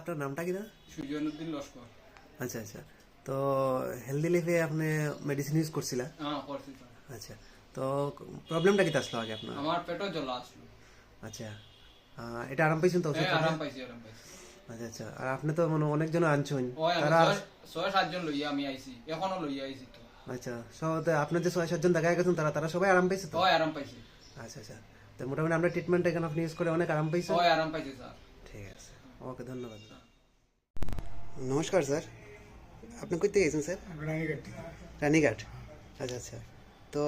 আপনার নামটা কি না? সুজনুদ্দিন লস্কর। আচ্ছা আচ্ছা। তো হেলদি লিফে আপনি মেডিসিন ইউজ করছিলা? হ্যাঁ করছি স্যার। আচ্ছা। তো প্রবলেমটা কি আসলো আগে আপনার? আমার পেটও জ্বলা আসলো। আচ্ছা। এটা আরাম পাইছেন তো ওষুধ হ্যাঁ খেয়ে? আরাম পাইছি আরাম পাইছি। আচ্ছা আচ্ছা। আর আপনি তো মানে অনেকজন আনছেন ওই আমি তারা? ছয় সাতজন লইয়া আমি আইছি, এখনো লইয়া আইছি তো। আচ্ছা, সব আপনার যে 6-7 জন দেখা গেছেন তারা তারা সবাই আরাম পাইছে তো? ওই আরাম পাইছি। আচ্ছা আচ্ছা। তো মোটামুটি আমরা ট্রিটমেন্ট এখানে আপনি ইউজ করে অনেক আরাম পাইছেন? ওই আরাম পাইছি স্যার। ঠিক আছে, ওকে, ধন্যবাদ। নমস্কার স্যার, আপনি কোথায় গেছেন স্যার? রানীঘাট। আচ্ছা আচ্ছা। তো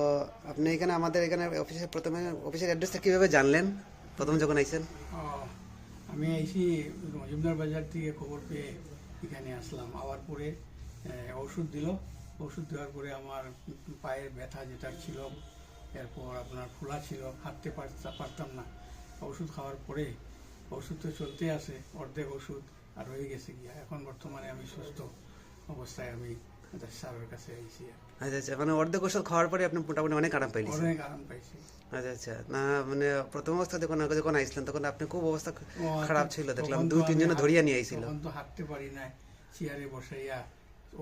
আপনি এখানে আমাদের এখানে অফিসে প্রথমে অফিসের অ্যাড্রেসটা কীভাবে জানলেন প্রথম যখন আইছেন? আমি আইসি মজুমদার বাজার থেকে খবর পেয়ে এখানে আসলাম। আওয়ার পরে ওষুধ দিল। ওষুধ দেওয়ার পরে আমার পায়ের ব্যথা যেটা ছিল, এরপর আপনার ফোলা ছিল, হাঁটতে পারতাম না। ওষুধ খাওয়ার পরে ওষুধ তো চলতে আসে, অর্ধেক ওষুধ আর হয়ে গেছে গিয়া। এখন বর্তমানে আমি সুস্থ অবস্থায় আমি স্যারের কাছে আইসি। আচ্ছা আচ্ছা, মানে অর্ধেক ওষুধ খাওয়ার পরে আপনি মোটামুটি অনেক আরাম পাইলেন? অনেক আরাম পাইছি। আচ্ছা আচ্ছা। না মানে প্রথম অবস্থায় যখন আইছিলেন তখন আপনি খুব অবস্থা খারাপ ছিল, দেখলাম 2-3 জনে ধরিয়া নিয়ে আইছিল। তখন তো হাঁটতে পারি না, চেয়ারে বসাইয়া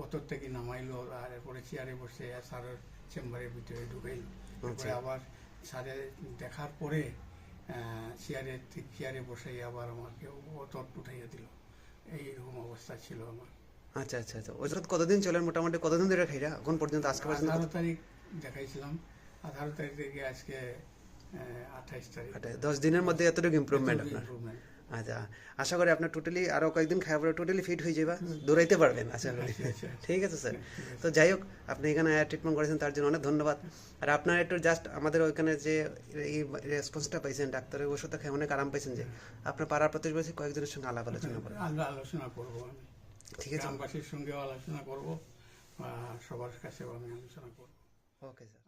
অটোর থেকে নামাইলো, আর এরপরে চেয়ারে বসে স্যারের চেম্বারের ভিতরে ঢুকাইল। তারপরে আবার স্যারে দেখার পরে চেয়ারে বসাইয়া আবার আমাকে অটো উঠাইয়া দিল। এইরকম অবস্থা ছিল আমার। আচ্ছা আচ্ছা আচ্ছা। ওষুধ কতদিন চলেন মোটামুটি, কতদিন ধরে খাইরা এখন পর্যন্ত আজকে পর্যন্ত? 18 তারিখ দেখাইছিলাম, 18 তারিখ থেকে আজকে 28 তারিখ। 10 দিনের মধ্যে এতটুকু ইমপ্রুভমেন্ট আপনার? Improvement। আচ্ছা, আশা করি আপনার টোটালি আরো কয়েকদিন খাওয়ার পরে টোটালি ফিট হয়ে যাবে, দৌড়াইতে পারবেন আশা করি। ঠিক আছে স্যার। তো যাই হোক, আপনি এখানে ট্রিটমেন্ট করেছেন তার জন্য অনেক ধন্যবাদ। আর আপনার একটু জাস্ট আমাদের ওইখানে যে এই রেসপন্সটা পাইছেন, ডাক্তারের ওষুধটা খেয়ে অনেক আরাম পাইছেন, যে আপনার পাড়ার প্রতিবেশী কয়েকজনের সঙ্গে আলাপ আলোচনা করেন। আলোচনা করবো আমি, ঠিক আছে, গ্রামবাসীর সঙ্গেও আলোচনা করবো, সবার কাছেও আমি আলোচনা করবো। Okay sir.